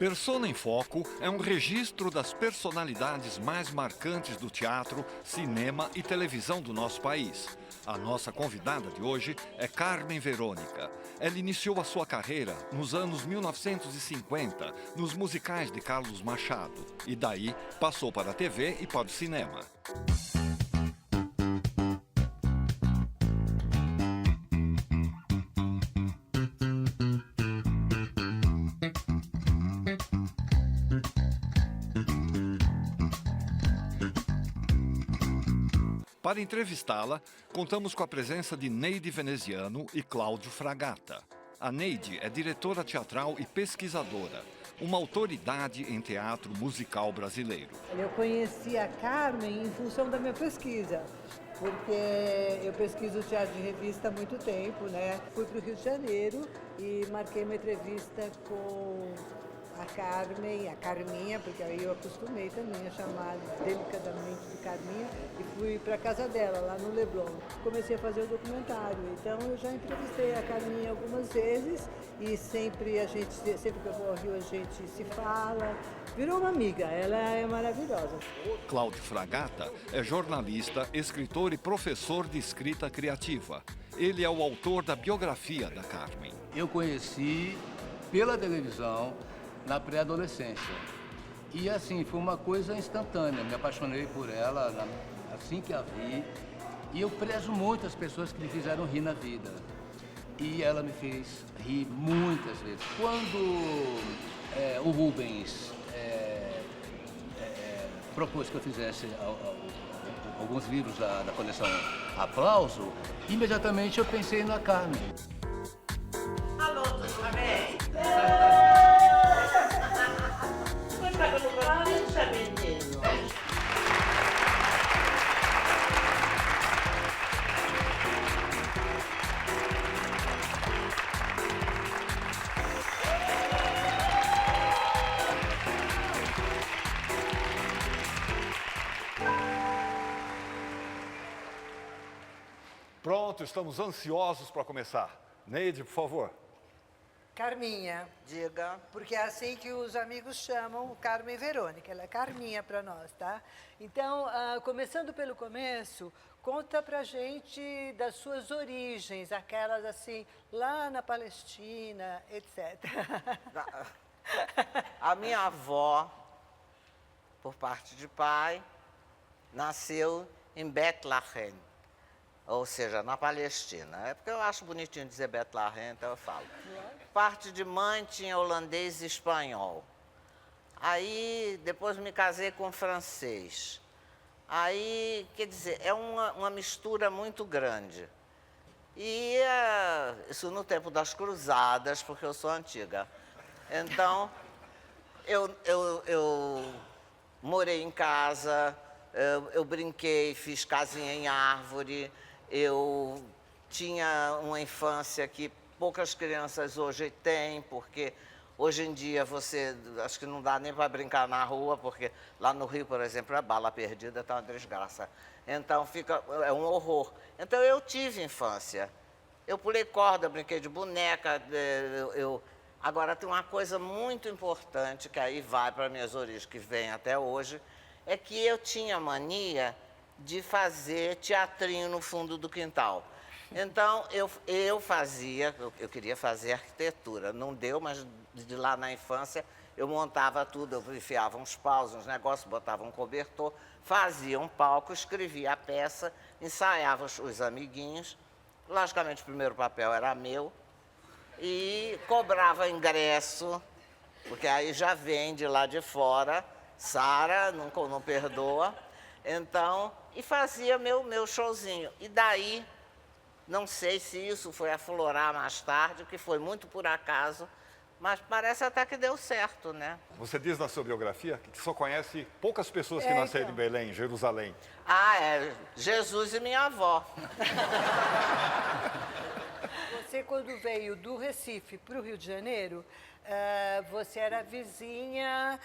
Persona em Foco é um registro das personalidades mais marcantes do teatro, cinema e televisão do nosso país. A nossa convidada de hoje é Carmen Verônica. Ela iniciou a sua carreira nos anos 1950, nos musicais de Carlos Machado. E daí passou para a TV e para o cinema. Para entrevistá-la, contamos com a presença de Neide Veneziano e Cláudio Fragata. A Neide é diretora teatral e pesquisadora, uma autoridade em teatro musical brasileiro. Eu conheci a Carmen em função da minha pesquisa, porque eu pesquiso teatro de revista há muito tempo, né? Fui para o Rio de Janeiro e marquei uma entrevista com a Carmen, a Carminha, porque aí eu acostumei também a chamar delicadamente de Carminha, e fui para a casa dela, lá no Leblon. Comecei a fazer o documentário, então eu já entrevistei a Carminha algumas vezes e sempre que eu vou ao Rio a gente se fala. Virou uma amiga, ela é maravilhosa. Cláudio Fragata é jornalista, escritor e professor de escrita criativa. Ele é o autor da biografia da Carmen. Eu conheci pela televisão na pré-adolescência. E assim, foi uma coisa instantânea. Me apaixonei por ela assim que a vi. E eu prezo muito as pessoas que me fizeram rir na vida. E ela me fez rir muitas vezes. Quando o Rubens propôs que eu fizesse alguns livros da coleção Aplauso, imediatamente eu pensei na Carmen. Alô, tudo bem? Menino. Pronto, estamos ansiosos para começar. Neide, por favor. Carminha, Diga. porque é assim que os amigos chamam Carmen Verônica, ela é Carminha para nós, tá? Então, começando pelo começo, conta pra gente das suas origens, aquelas assim, lá na Palestina, etc. A minha avó, por parte de pai, nasceu em Bethlehem, ou seja, na Palestina. É porque eu acho bonitinho dizer Bethlehem, então eu falo. Parte de mãe tinha holandês e espanhol. Aí, depois me casei com francês. Aí, quer dizer, é uma mistura muito grande. E isso no tempo das cruzadas, porque eu sou antiga. Então, eu morei em casa, eu brinquei, fiz casinha em árvore, eu tinha uma infância que poucas crianças hoje têm, porque hoje em dia acho que não dá nem para brincar na rua, porque lá no Rio, por exemplo, a bala perdida está uma desgraça. Então é um horror. Então eu tive infância. Eu pulei corda, brinquei de boneca. Agora tem uma coisa muito importante, que aí vai para minhas origens, que vem até hoje, é que eu tinha mania de fazer teatrinho no fundo do quintal. Então, eu queria fazer arquitetura. Não deu, mas de lá na infância eu montava tudo. Eu enfiava uns paus, uns negócios, botava um cobertor, fazia um palco, escrevia a peça, ensaiava os amiguinhos. Logicamente, o primeiro papel era meu. E cobrava ingresso, porque aí já vem de lá de fora, Sara não perdoa. Então, e fazia meu showzinho. E daí, não sei se isso foi aflorar mais tarde, que foi muito por acaso, mas parece até que deu certo, né? Você diz na sua biografia que só conhece poucas pessoas que nasceram em Belém, Jerusalém. Jesus e minha avó. Você, quando veio do Recife para o Rio de Janeiro, você era vizinha...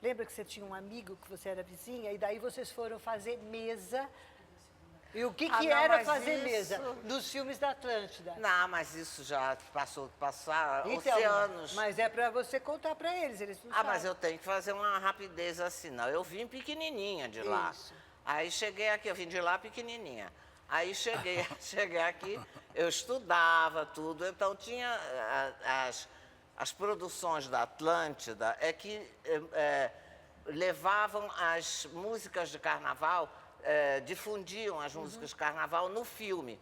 Lembra que você tinha um amigo que você era vizinha? E daí vocês foram fazer mesa E o que Ah, não, era mas fazer isso- mesa nos filmes da Atlântida? Não, mas isso já passaram Então, oceanos. mas é para você contar para eles não Ah, mas sabem. eu tenho que fazer uma rapidez assim, não. Eu vim pequenininha de lá. Isso. Aí cheguei aqui, eu vim de lá pequenininha. Aí cheguei aqui, eu estudava tudo, então tinha as produções da Atlântida que levavam as músicas de carnaval, difundiam as músicas de carnaval no filme.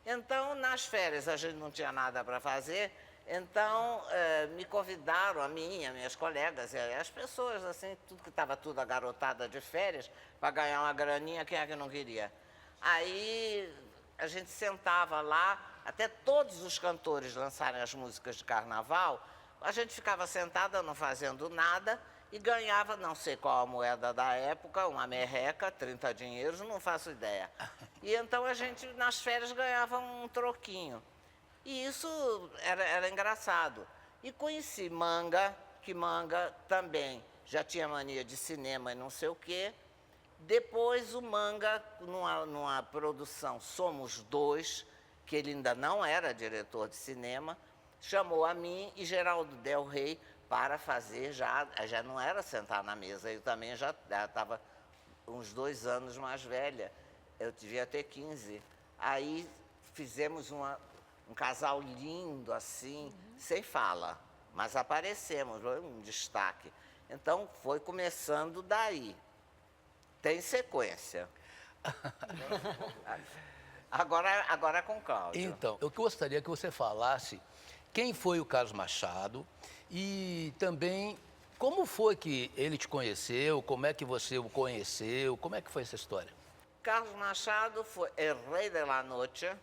Então, nas férias, a gente não tinha nada para fazer, então me convidaram, a mim, as minhas colegas, as pessoas, assim, tudo que estava tudo a garotada de férias, para ganhar uma graninha, quem é que não queria? Aí a gente sentava lá, até todos os cantores lançarem as músicas de carnaval, a gente ficava sentada não fazendo nada e ganhava, não sei qual a moeda da época, uma merreca, 30 dinheiros, não faço ideia. E então a gente, nas férias, ganhava um troquinho. E isso era engraçado. E conheci Manga, que Manga também já tinha mania de cinema e não sei o quê. Depois o Manga, numa produção Somos Dois, que ele ainda não era diretor de cinema, chamou a mim e Geraldo Del Rey para fazer, já não era sentar na mesa, eu também já estava uns 2 anos mais velha, eu devia ter 15. Aí fizemos um casal lindo assim, sem fala, mas aparecemos, foi um destaque. Então foi começando daí. Tem sequência. Agora é com Cláudio. Então, eu gostaria que você falasse quem foi o Carlos Machado e também como foi que ele te conheceu, como é que você o conheceu, como é que foi essa história? Carlos Machado foi el rei de la noche,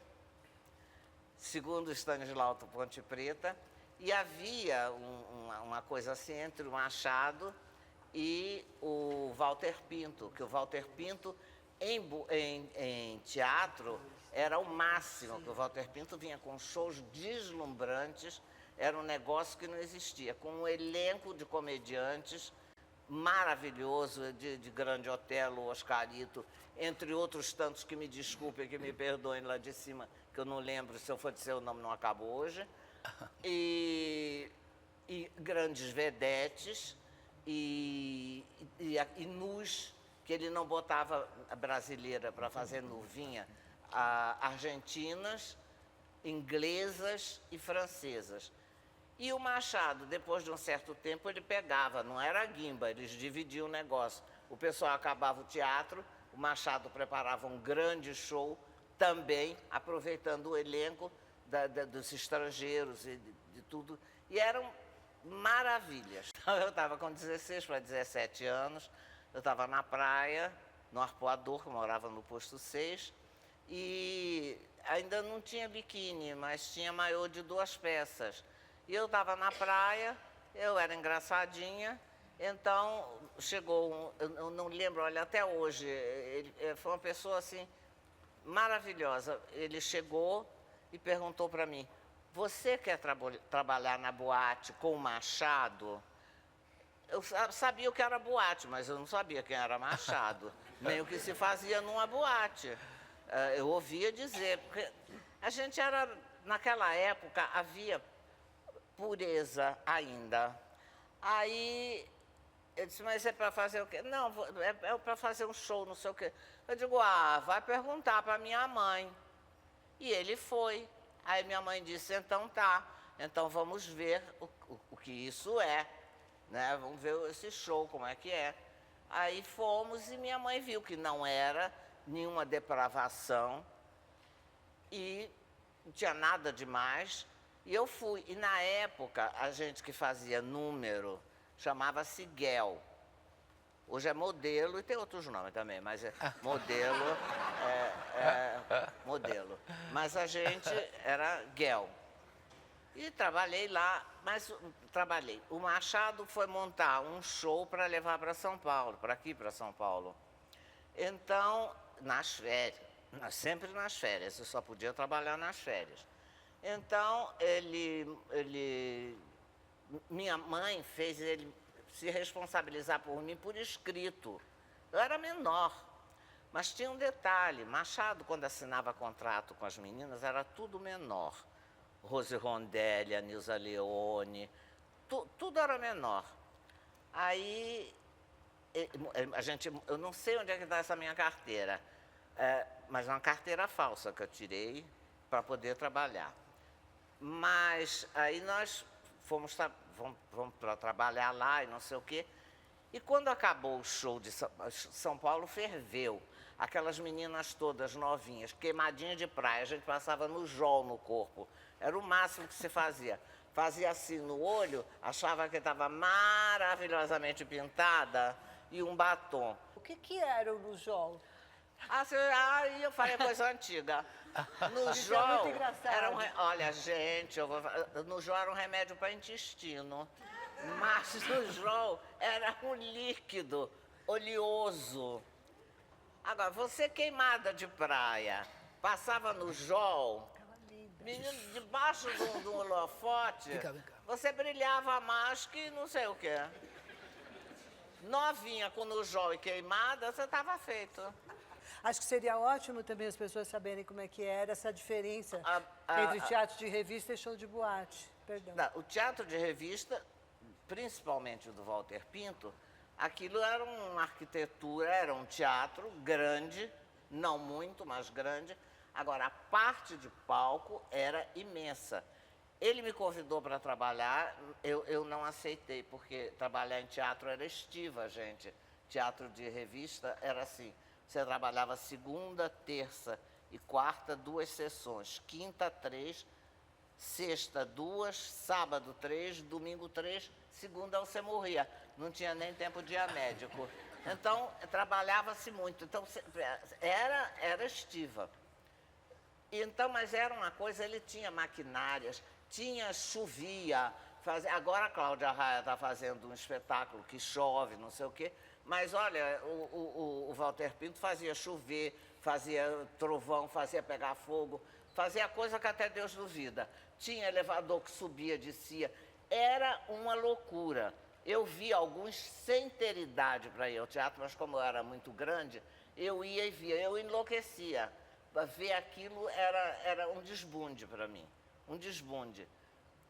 segundo Stanislau Ponte Preta, e havia uma coisa assim entre o Machado e o Walter Pinto, que o Walter Pinto, em teatro, era o máximo, que o Walter Pinto vinha com shows deslumbrantes, era um negócio que não existia, com um elenco de comediantes maravilhoso, de Grande Otelo, Oscarito, entre outros tantos que me desculpem, que me perdoem lá de cima, que eu não lembro, se eu for dizer o nome não acabo hoje, e grandes vedetes, e nus, que ele não botava a brasileira para fazer nu, vinha argentinas, inglesas e francesas. E o Machado, depois de um certo tempo, ele pegava, não era guimba, eles dividiam o negócio. O pessoal acabava o teatro, o Machado preparava um grande show, também aproveitando o elenco dos estrangeiros e de tudo. E eram maravilhas. Então, eu estava com 16 para 17 anos, eu estava na praia, no Arpoador, que eu morava no posto 6, e ainda não tinha biquíni, mas tinha maiô de 2 peças. E eu estava na praia, eu era engraçadinha, então chegou eu não lembro, olha, até hoje, ele foi uma pessoa assim, maravilhosa. Ele chegou e perguntou para mim, você quer trabalhar na boate com o Machado? Eu sabia o que era boate, mas eu não sabia quem era Machado, nem o que se fazia numa boate. Eu ouvia dizer, porque a gente era, naquela época, havia pureza ainda. Aí eu disse, mas é para fazer o quê? Não, é para fazer um show, não sei o quê. Eu digo, vai perguntar para minha mãe. E ele foi. Aí minha mãe disse, então tá, então vamos ver o que isso é, né? Vamos ver esse show, como é que é. Aí fomos e minha mãe viu que não era nenhuma depravação e não tinha nada demais. E eu fui. E na época, a gente que fazia número chamava-se Guel. Hoje é modelo e tem outros nomes também, mas é modelo, modelo. Mas a gente era Guel. E trabalhei lá, mas trabalhei. O Machado foi montar um show para levar para São Paulo, para aqui para São Paulo. Então, nas férias, sempre nas férias, eu só podia trabalhar nas férias. Então, minha mãe fez ele se responsabilizar por mim por escrito. Eu era menor, Mas tinha um detalhe, Machado, quando assinava contrato com as meninas, era tudo menor. Rose Rondelli, a Nilza Leone, tudo era menor. Aí, eu não sei onde é que está essa minha carteira, mas é uma carteira falsa que eu tirei para poder trabalhar. Mas aí nós fomos para trabalhar lá e não sei o quê. E quando acabou o show de São Paulo, ferveu. Aquelas meninas todas novinhas, queimadinhas de praia, a gente passava no jol no corpo. Era o máximo que se fazia. Fazia assim no olho, achava que estava maravilhosamente pintada e um batom. O que era o Lujol? Aí eu falei coisa antiga. No Isso é jol, muito engraçado. olha, gente, no jol era um remédio para intestino. Mas no jol era um líquido oleoso. Agora, você queimada de praia, passava no jol, menino, debaixo do holofote, Vem cá. você brilhava mais que não sei o quê. Novinha com no jol e queimada, você estava feito. Acho que seria ótimo também as pessoas saberem como é que era essa diferença entre teatro de revista e show de boate. Perdão. Não, o teatro de revista, principalmente o do Walter Pinto, aquilo era uma arquitetura, era um teatro grande, não muito, mas grande. Agora, a parte de palco era imensa. Ele me convidou para trabalhar, eu não aceitei, porque trabalhar em teatro era estiva, gente. Teatro de revista era assim, você trabalhava segunda, terça e quarta, 2 sessões, quinta, 3, sexta, 2, sábado, 3, domingo, 3, segunda você morria. Não tinha nem tempo de ir a médico. Então, trabalhava-se muito. Então, era estiva. Então, mas era uma coisa, ele tinha maquinárias, chovia. Agora a Cláudia Raia está fazendo um espetáculo que chove, não sei o quê. Mas, olha, o Walter Pinto fazia chover, fazia trovão, fazia pegar fogo, fazia coisa que até Deus duvida. Tinha elevador que subia, descia. Era uma loucura. Eu vi alguns sem ter idade para ir ao teatro, mas como eu era muito grande, eu ia e via, eu enlouquecia. Ver aquilo era um desbunde para mim, um desbunde.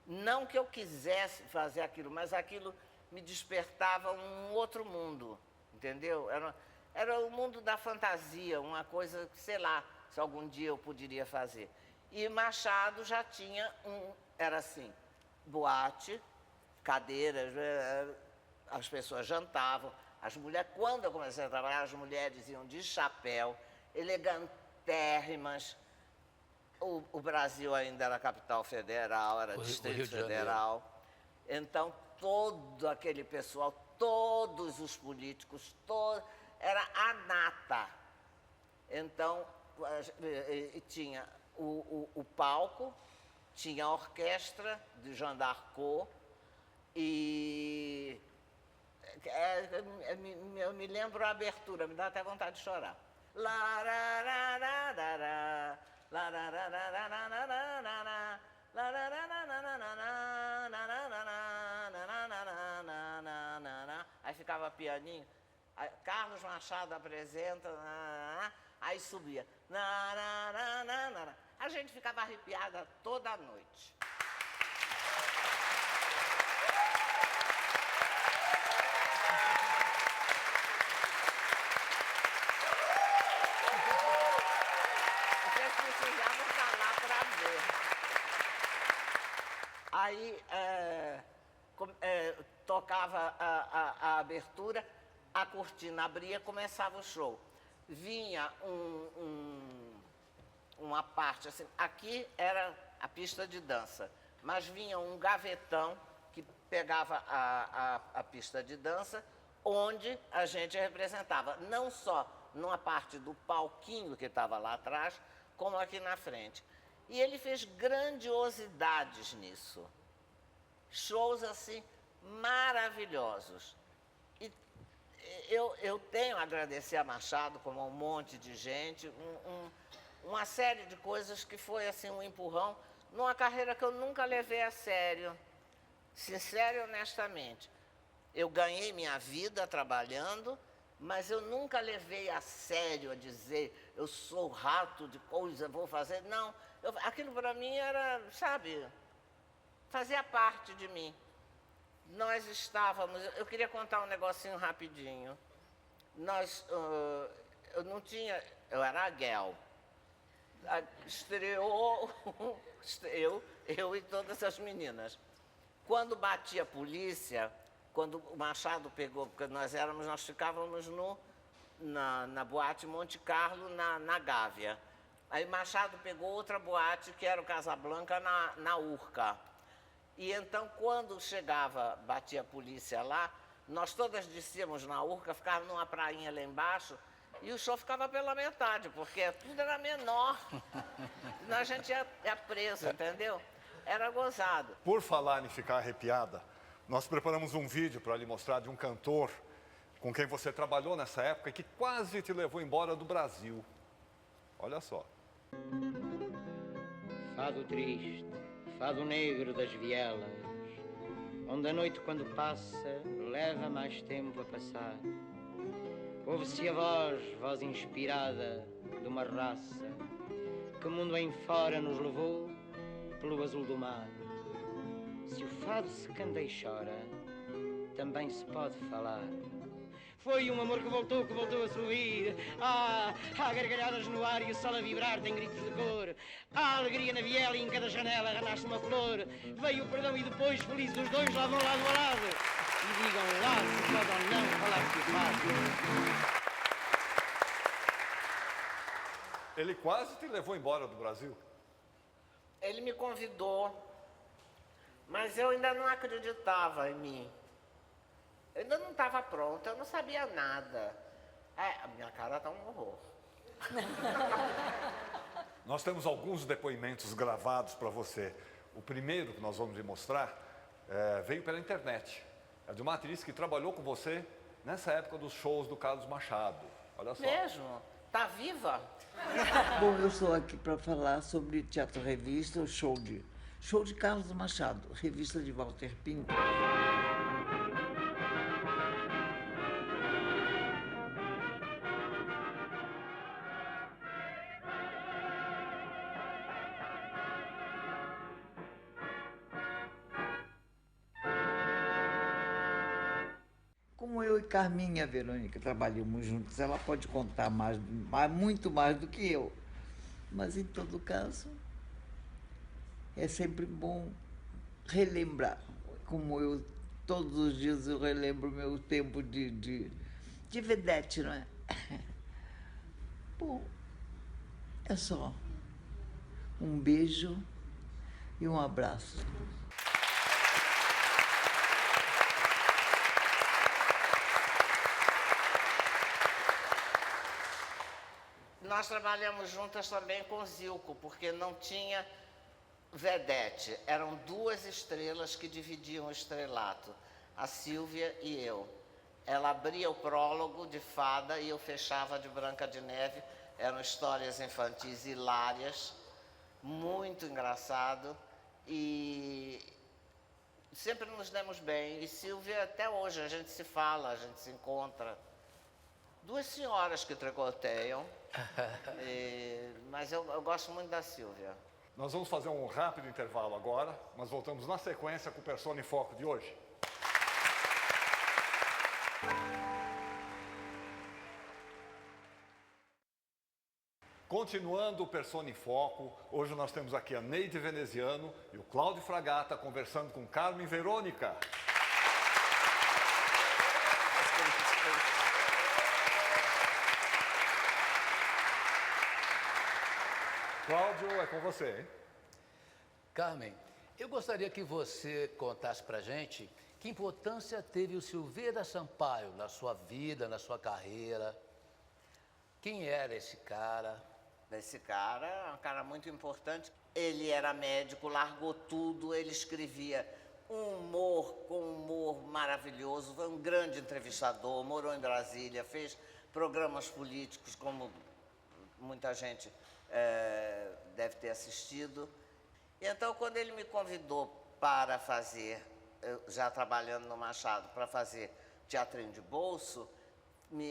Não que eu quisesse fazer aquilo, mas aquilo me despertava um outro mundo, entendeu? Era o mundo da fantasia, uma coisa que, sei lá, se algum dia eu poderia fazer. E Machado já tinha era assim, boate, cadeiras, as pessoas jantavam, as mulheres, quando eu comecei a trabalhar, as mulheres iam de chapéu, elegantérrimas. O Brasil ainda era capital federal, era Distrito Federal. Então, todo aquele pessoal, todos os políticos, era a nata. Então, tinha o palco, tinha a orquestra de Jean d'Arco e eu me lembro a abertura, me dá até vontade de chorar. Aí ficava pianinho, aí Carlos Machado apresenta, aí subia. A gente ficava arrepiada toda a noite. Vocês precisavam estar lá para ver. Aí tocava a abertura, a cortina abria, começava o show. Vinha uma parte assim, aqui era a pista de dança, mas vinha um gavetão que pegava a pista de dança, onde a gente representava, não só numa parte do palquinho que estava lá atrás, como aqui na frente. E ele fez grandiosidades nisso. Shows assim maravilhosos. E eu tenho a agradecer a Machado, como um monte de gente, uma série de coisas que foi assim um empurrão numa carreira que eu nunca levei a sério, sincero e honestamente. Eu ganhei minha vida trabalhando, mas eu nunca levei a sério a dizer, eu sou rato de coisa, vou fazer. Não, aquilo para mim era, sabe, fazia parte de mim. Nós estávamos, eu queria contar um negocinho rapidinho. Eu não tinha, eu era a Guel. Estreou eu e todas as meninas. Quando batia a polícia, quando o Machado pegou, porque nós ficávamos na boate Monte Carlo, na Gávea. Aí Machado pegou outra boate, que era o Casablanca, na Urca. E então, quando batia a polícia lá, nós todas descíamos na Urca, ficávamos numa prainha lá embaixo, e o show ficava pela metade, porque tudo era menor. Senão a gente ia preso, entendeu? Era gozado. Por falar em ficar arrepiada, nós preparamos um vídeo para lhe mostrar de um cantor com quem você trabalhou nessa época e que quase te levou embora do Brasil. Olha só. Fado triste, fado negro das vielas, onde a noite quando passa leva mais tempo a passar. Ouve-se a voz inspirada de uma raça que mundo em fora nos levou pelo azul do mar. Se o fado se canta e chora, também se pode falar. Foi um amor que voltou a sorrir. Há gargalhadas no ar e o sol a vibrar tem gritos de cor. Há alegria na viela e em cada janela renasce uma flor. Veio o perdão e depois felizes os dois lá vão lado a lado. E digam lá se pode ou não falar que o fado. Ele quase te levou embora do Brasil. Ele me convidou, mas eu ainda não acreditava em mim. Eu ainda não estava pronta, eu não sabia nada. A minha cara está um horror. Nós temos alguns depoimentos gravados para você. O primeiro que nós vamos lhe mostrar veio pela internet. É de uma atriz que trabalhou com você nessa época dos shows do Carlos Machado. Olha só. Mesmo? Tá viva? Bom, eu estou aqui para falar sobre Teatro Revista, o show de Carlos Machado, revista de Walter Pinto. Como eu e Carminha Verônica trabalhamos juntos, ela pode contar muito mais do que eu. Mas, em todo caso, é sempre bom relembrar. Como eu, todos os dias, eu relembro o meu tempo de vedete, não é? Bom, é só um beijo e um abraço. Nós trabalhamos juntas também com Zilco, porque não tinha vedete. Eram duas estrelas que dividiam o estrelato, a Sílvia e eu. Ela abria o prólogo de Fada e eu fechava de Branca de Neve. Eram histórias infantis hilárias, muito engraçado. E sempre nos demos bem. E Sílvia, até hoje, a gente se fala, a gente se encontra. Duas senhoras que tricoteiam, mas eu gosto muito da Sílvia. Nós vamos fazer um rápido intervalo agora, mas voltamos na sequência com o Persona em Foco de hoje. Continuando o Persona em Foco, hoje nós temos aqui a Neide Veneziano e o Cláudio Fragata conversando com Carmen Verônica. Cláudio, é com você, hein? Carmen, eu gostaria que você contasse pra gente que importância teve o Silveira Sampaio na sua vida, na sua carreira. Quem era esse cara? Esse cara é um cara muito importante. Ele era médico, largou tudo, ele escrevia com humor maravilhoso, foi um grande entrevistador, morou em Brasília, fez programas políticos, como muita gente deve ter assistido. E então, quando ele me convidou para fazer, já trabalhando no Machado, para fazer teatrinho de bolso,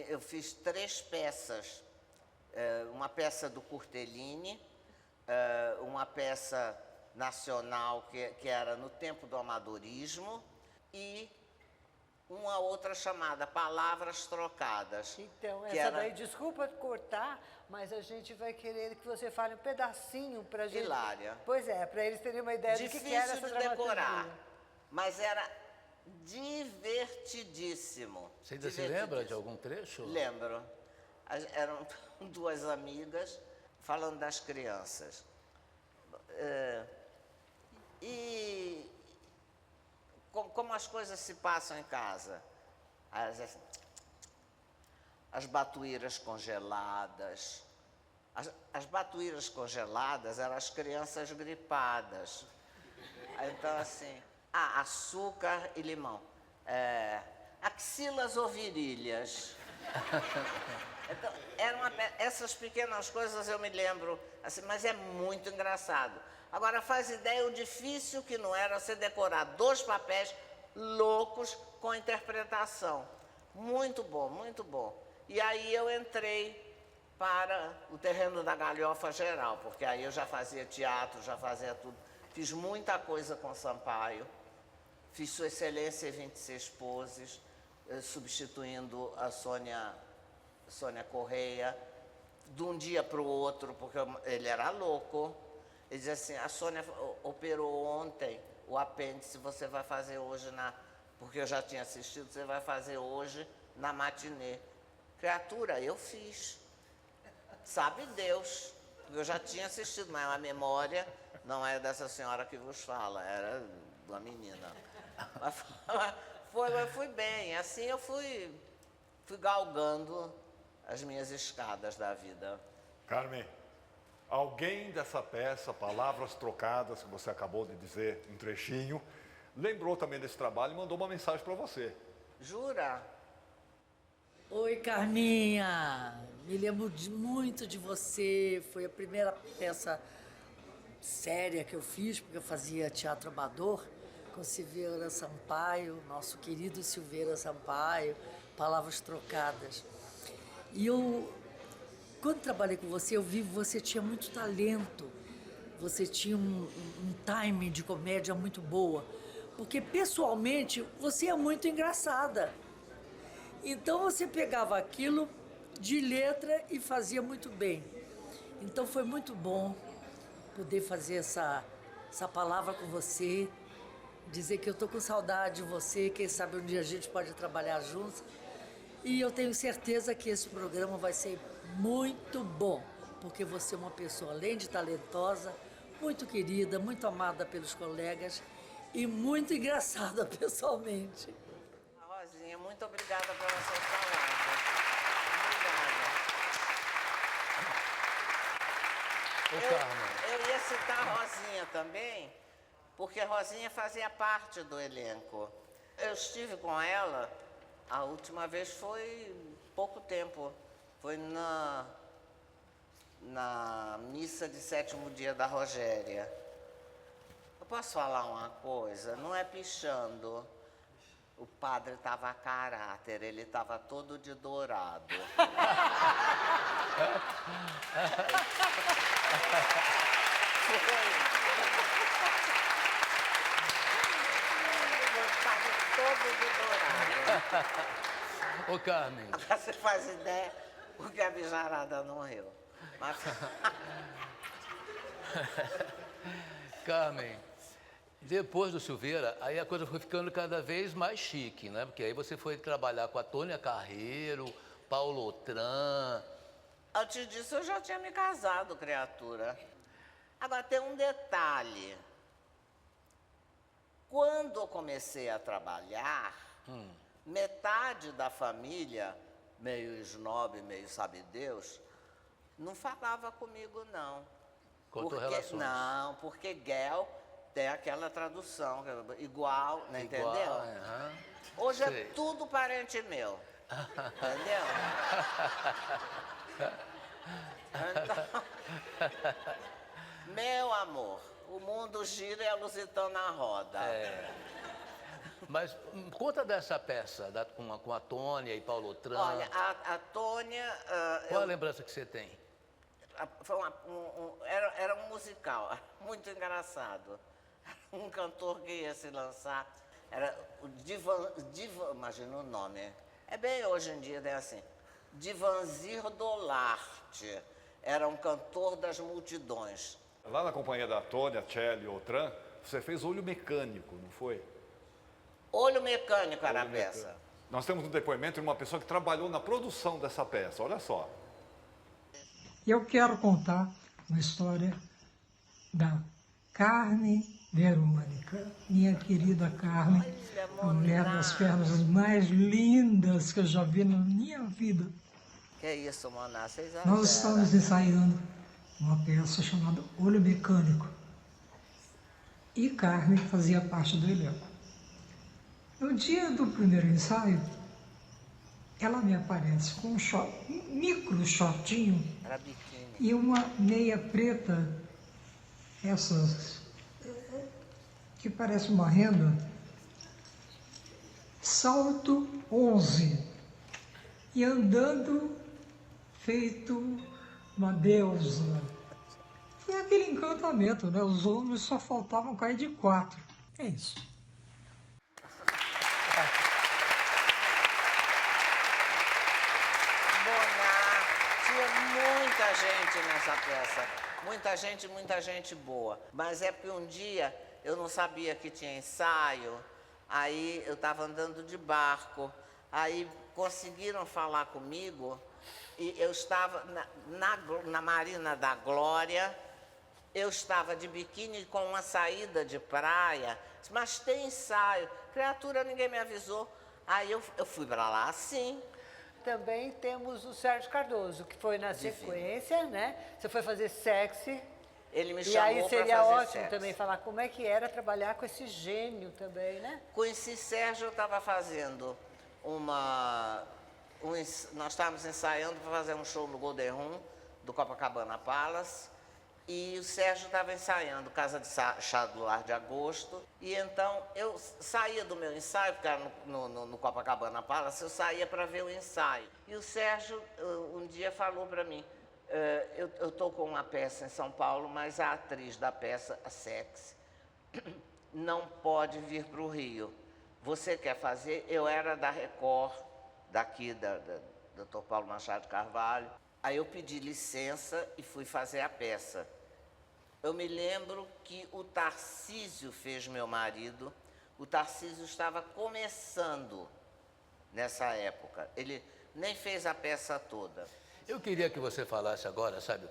Eu fiz 3 peças. Uma peça do Curtellini, uma peça nacional que era no tempo do amadorismo e uma outra chamada Palavras Trocadas. Então, que essa daí, desculpa cortar, mas a gente vai querer que você fale um pedacinho pra gente. Hilária. Pois é, para eles terem uma ideia do que era essa Difícil de decorar, dramaturgia. mas era divertidíssimo. Você ainda se lembra de algum trecho? Lembro. Eram 2 amigas falando das crianças. E como as coisas se passam em casa. As batuíras congeladas. As batuíras congeladas eram as crianças gripadas. Então, assim, açúcar e limão. Axilas ou virilhas. Então, essas pequenas coisas eu me lembro, assim, mas é muito engraçado. Agora, faz ideia o difícil que não era você decorar 2 papéis loucos com interpretação. Muito bom, muito bom. E aí eu entrei para o terreno da galhofa geral, porque aí eu já fazia teatro, já fazia tudo. Fiz muita coisa com Sampaio. Fiz Sua Excelência e 26 Poses, substituindo a Sônia Correia, de um dia para o outro, porque ele era louco. Ele dizia assim, a Sônia operou ontem o apêndice, você vai fazer hoje porque eu já tinha assistido, você vai fazer hoje na matinê. Criatura, eu fiz. Sabe Deus, porque eu já tinha assistido, mas a memória não é dessa senhora que vos fala, era de uma menina. Mas fui bem, assim eu fui galgando as minhas escadas da vida. Carmen, alguém dessa peça, Palavras Trocadas, que você acabou de dizer, um trechinho, lembrou também desse trabalho e mandou uma mensagem para você. Jura? Oi, Carminha! Me lembro muito de você. Foi a primeira peça séria que eu fiz, porque eu fazia teatro amador com Silveira Sampaio, nosso querido Silveira Sampaio, Palavras Trocadas. E quando trabalhei com você, eu vi que você tinha muito talento, você tinha um timing de comédia muito boa, porque pessoalmente você é muito engraçada. Então você pegava aquilo de letra e fazia muito bem. Então foi muito bom poder fazer essa palavra com você, dizer que eu tô com saudade de você, quem sabe um dia a gente pode trabalhar juntos. E eu tenho certeza que esse programa vai ser muito bom, porque você é uma pessoa, além de talentosa, muito querida, muito amada pelos colegas e muito engraçada pessoalmente. Rosinha, muito obrigada pelas suas palavras. Obrigada. Carmen. Eu ia citar a Rosinha também, porque a Rosinha fazia parte do elenco. Eu estive com ela, a última vez foi pouco tempo, foi na missa de 7º dia da Rogéria. Eu posso falar uma coisa? Não é pichando. O padre estava a caráter, ele estava todo de dourado. Estava todo de dourado. Ô, Carmen. Você faz ideia porque a bijarada não riu. Mas... Carmen, depois do Silveira, aí a coisa foi ficando cada vez mais chique, né? Porque aí você foi trabalhar com a Tônia Carreiro, Paulo Otran. Antes disso, eu já tinha me casado, criatura. Agora, tem um detalhe. Quando eu comecei a trabalhar, metade da família, meio snob, meio sabe-Deus, não falava comigo, não. Cortou relações. Não, porque Guel tem aquela tradução, igual, né, Igual, entendeu? Hoje sei. é tudo parente meu, entendeu? Então, meu amor, o mundo gira e a Lusitana roda. Mas conta dessa peça com a Tônia e Paulo Otran. Olha, a Tônia... Qual a lembrança que você tem? Foi era um musical, muito engraçado. Um cantor que ia se lançar, era o imagina o nome, é bem hoje em dia, né, assim, Divanzir Dolarte, era um cantor das multidões. Lá na companhia da Tônia, Celli, Otran, você fez Olho Mecânico, não foi? Olho Mecânico era a peça. Nós temos um depoimento de uma pessoa que trabalhou na produção dessa peça, olha só. Eu quero contar uma história da Carmen Verônica, minha querida Carmen, a mulher das pernas mais lindas que eu já vi na minha vida. Que é isso, Moná? Nós estamos ensaiando uma peça chamada Olho Mecânico. E Carmen fazia parte do elenco. No dia do primeiro ensaio, ela me aparece com um micro shortinho e uma meia preta, essas que parece uma renda, salto 11, e andando feito uma deusa. Foi aquele encantamento, né? Os homens só faltavam cair de 4. É isso. Muita gente nessa peça, muita gente boa. Mas é porque um dia eu não sabia que tinha ensaio, aí eu estava andando de barco, aí conseguiram falar comigo e eu estava na Marina da Glória, eu estava de biquíni com uma saída de praia, mas tem ensaio, criatura, ninguém me avisou. Aí eu fui para lá assim. Também temos o Sérgio Cardoso, que foi na sequência, né? Você foi fazer Sexy. Ele me e chamou aí seria pra fazer ótimo Sexy. também falar como é que era trabalhar com esse gênio também, né? Conheci Sérgio, eu estava fazendo nós estávamos ensaiando para fazer um show no Golden Room, do Copacabana Palace, e o Sérgio estava ensaiando Casa de Chá do Lar de Agosto, e então eu saía do meu ensaio, porque era no Copacabana Palace, eu saía para ver o ensaio. E o Sérgio um dia falou para mim, eu estou com uma peça em São Paulo, mas a atriz da peça, a Sexy, não pode vir para o Rio. Você quer fazer? Eu era da Record, daqui, da Dr. Paulo Machado de Carvalho. Aí eu pedi licença e fui fazer a peça. Eu me lembro que o Tarcísio fez meu marido. O Tarcísio estava começando nessa época. Ele nem fez a peça toda. Eu queria que você falasse agora, sabe,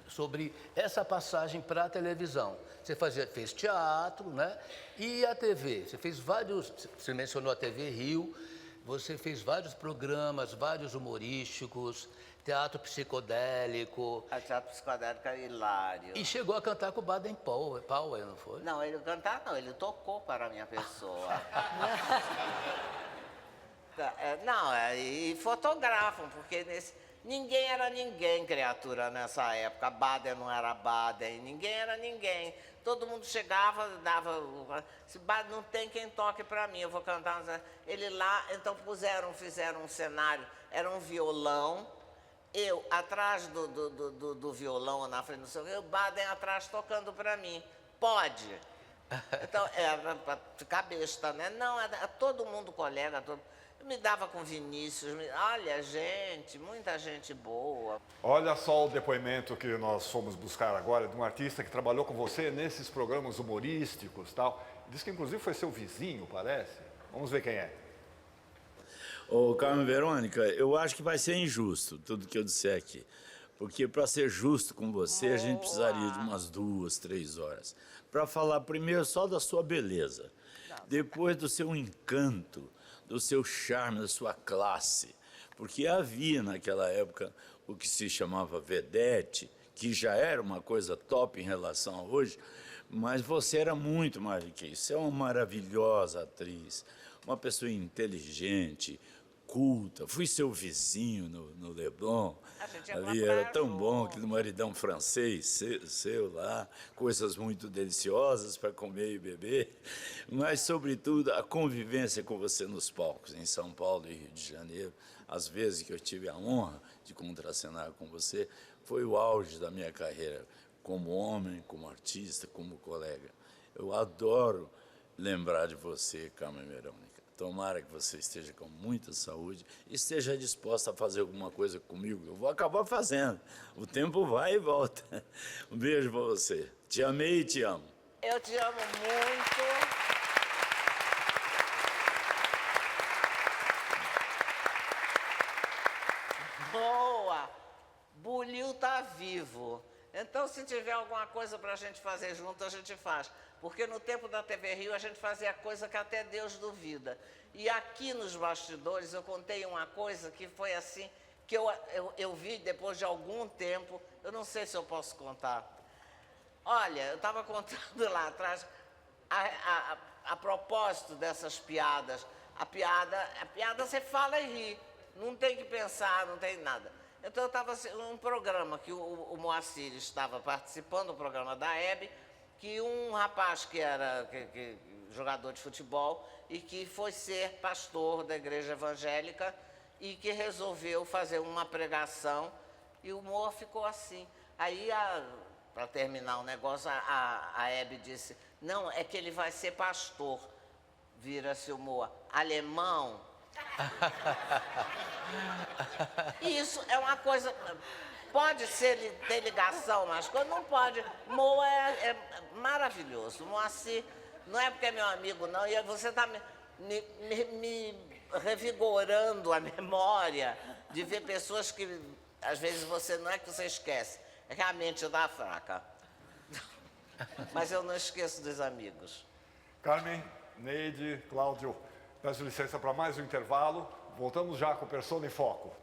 sobre essa passagem para a televisão. Você fez teatro, né? E a TV. Você fez vários, você mencionou a TV Rio, você fez vários programas, vários humorísticos, teatro psicodélico. A teatro psicodélico era hilário. E chegou a cantar com o Baden Powell, não foi? Não, ele cantar não, ele tocou para a minha pessoa. E fotografam, porque ninguém era ninguém, criatura, nessa época. Baden não era Baden, ninguém era ninguém. Todo mundo chegava, dava... Se Baden não tem quem toque para mim, eu vou cantar. Ele lá, então fizeram um cenário, era um violão, eu atrás do violão, na frente do seu, o Baden atrás tocando para mim. Pode. Então, era para ficar besta, né? Não, era todo mundo colega, eu me dava com Vinícius, olha, muita gente boa. Olha só o depoimento que nós fomos buscar agora de um artista que trabalhou com você nesses programas humorísticos e tal. Diz que inclusive foi seu vizinho, parece. Vamos ver quem é. Ô, Carmen Verônica, eu acho que vai ser injusto tudo que eu disser aqui. Porque para ser justo com você, a gente precisaria de umas 2, 3 horas. Para falar primeiro só da sua beleza, depois do seu encanto, do seu charme, da sua classe. Porque havia naquela época o que se chamava vedete, que já era uma coisa top em relação a hoje, mas você era muito mais do que isso. Você é uma maravilhosa atriz, uma pessoa inteligente, culta. Fui seu vizinho no Leblon. A gente ia Ali pra praia era tão junto. bom, aquele maridão francês seu lá, coisas muito deliciosas para comer e beber, mas, sobretudo, a convivência com você nos palcos, em São Paulo e Rio de Janeiro. As vezes que eu tive a honra de contracenar com você, foi o auge da minha carreira, como homem, como artista, como colega. Eu adoro lembrar de você, Carmen Verônica. Tomara que você esteja com muita saúde e esteja disposta a fazer alguma coisa comigo. Eu vou acabar fazendo. O tempo vai e volta. Um beijo para você. Te amei e te amo. Eu te amo muito. Boa! Bulil tá vivo. Então, se tiver alguma coisa para a gente fazer junto, a gente faz. Porque no tempo da TV Rio, a gente fazia coisa que até Deus duvida. E aqui nos bastidores, eu contei uma coisa que foi assim, que eu vi depois de algum tempo, eu não sei se eu posso contar. Olha, eu estava contando lá atrás, a propósito dessas piadas, a piada você fala e ri, não tem que pensar, não tem nada. Então eu estava num programa que o Moacir estava participando, do programa da Hebe, que um rapaz que era jogador de futebol e que foi ser pastor da igreja evangélica e que resolveu fazer uma pregação e o Moa ficou assim. Aí, para terminar o negócio, a Hebe disse, não, é que ele vai ser pastor. Vira-se o Moa, alemão. Isso é uma coisa, pode ter ligação, mas quando não pode. Moa é maravilhoso. Moacir, não é porque é meu amigo, não, e você está me revigorando a memória de ver pessoas que, às vezes, você não é que você esquece, é que a mente dá fraca. Mas eu não esqueço dos amigos. Carmen, Neide, Cláudio, peço licença para mais um intervalo. Voltamos já com Persona em Foco.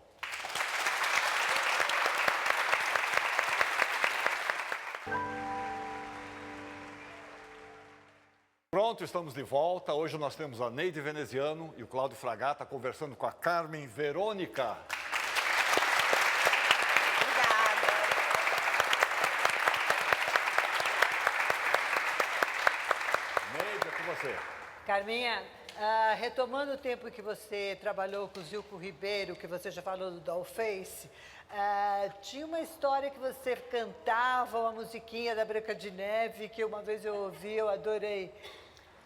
Pronto, estamos de volta. Hoje nós temos a Neide Veneziano e o Cláudio Fragata conversando com a Carmen Verônica. Obrigada. Neide, é com você. Carminha, retomando o tempo que você trabalhou com o Zilco Ribeiro, que você já falou do Dollface, tinha uma história que você cantava uma musiquinha da Branca de Neve, que uma vez eu ouvi, eu adorei.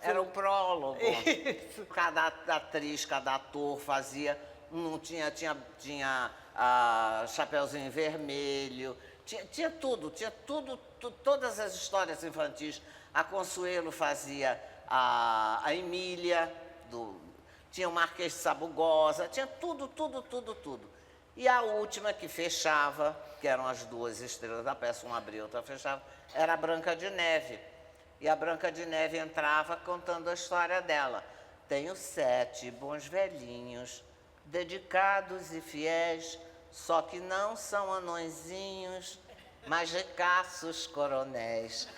Era o prólogo. Isso. Cada atriz, cada ator fazia. Tinha Chapeuzinho Vermelho, tinha tudo, todas as histórias infantis. A Consuelo fazia a Emília, tinha o Marquês de Sabugosa, tinha tudo. E a última que fechava, que eram as duas estrelas da peça, uma abria, outra fechava, era a Branca de Neve. E a Branca de Neve entrava contando a história dela. Tenho 7 bons velhinhos, dedicados e fiéis, só que não são anõezinhos, mas ricaços coronéis.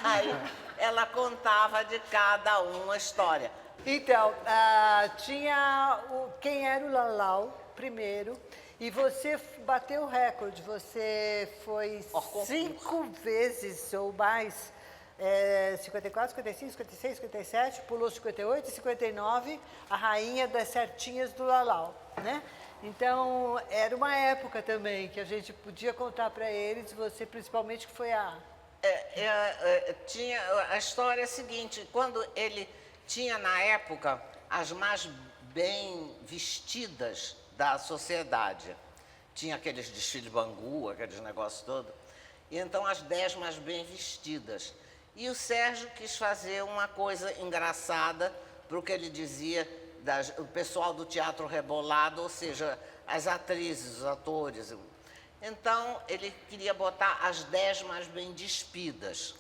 Aí ela contava de cada um a história. Então, tinha quem era o Lalau primeiro, e você bateu o recorde. Você foi 5 vezes ou mais, 54, 55, 56, 57, pulou 58 e 59, a rainha das certinhas do Lalau, né? Então, era uma época também que a gente podia contar para eles, você principalmente, que foi tinha a história é a seguinte, quando ele tinha, na época, as mais bem vestidas da sociedade. Tinha aqueles desfiles Bangu, aqueles negócios todos. E então, as 10 mais bem vestidas. E o Sérgio quis fazer uma coisa engraçada para o que ele dizia, o pessoal do teatro rebolado, ou seja, as atrizes, os atores. Então, ele queria botar as 10 mais bem despidas.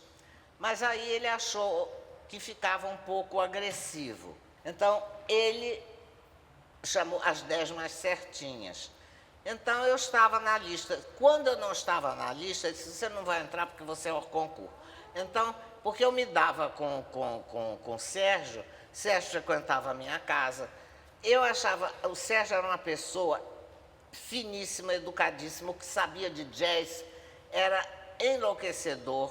Mas aí ele achou que ficava um pouco agressivo. Então, ele chamou as 10 mais certinhas. Então, eu estava na lista. Quando eu não estava na lista, ele disse, você não vai entrar porque você é hors concurso. Então, porque eu me dava com o Sérgio frequentava a minha casa, eu achava, o Sérgio era uma pessoa finíssimo, educadíssimo, que sabia de jazz, era enlouquecedor,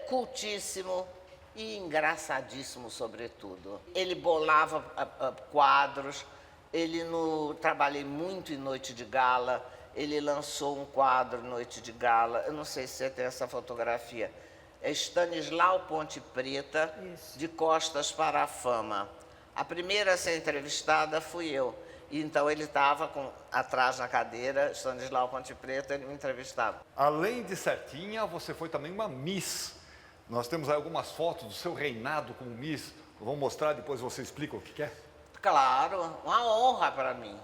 cultíssimo e engraçadíssimo, sobretudo. Ele bolava quadros, trabalhei muito em Noite de Gala, ele lançou um quadro Noite de Gala, eu não sei se você tem essa fotografia, é Stanislau Ponte Preta, Isso. De Costas para a Fama. A primeira a ser entrevistada fui eu. E então ele estava atrás na cadeira, Stanislau Ponte Preta, ele me entrevistava. Além de certinha, você foi também uma Miss. Nós temos aí algumas fotos do seu reinado como Miss. Vamos mostrar, depois você explica o que é? Claro, uma honra para mim.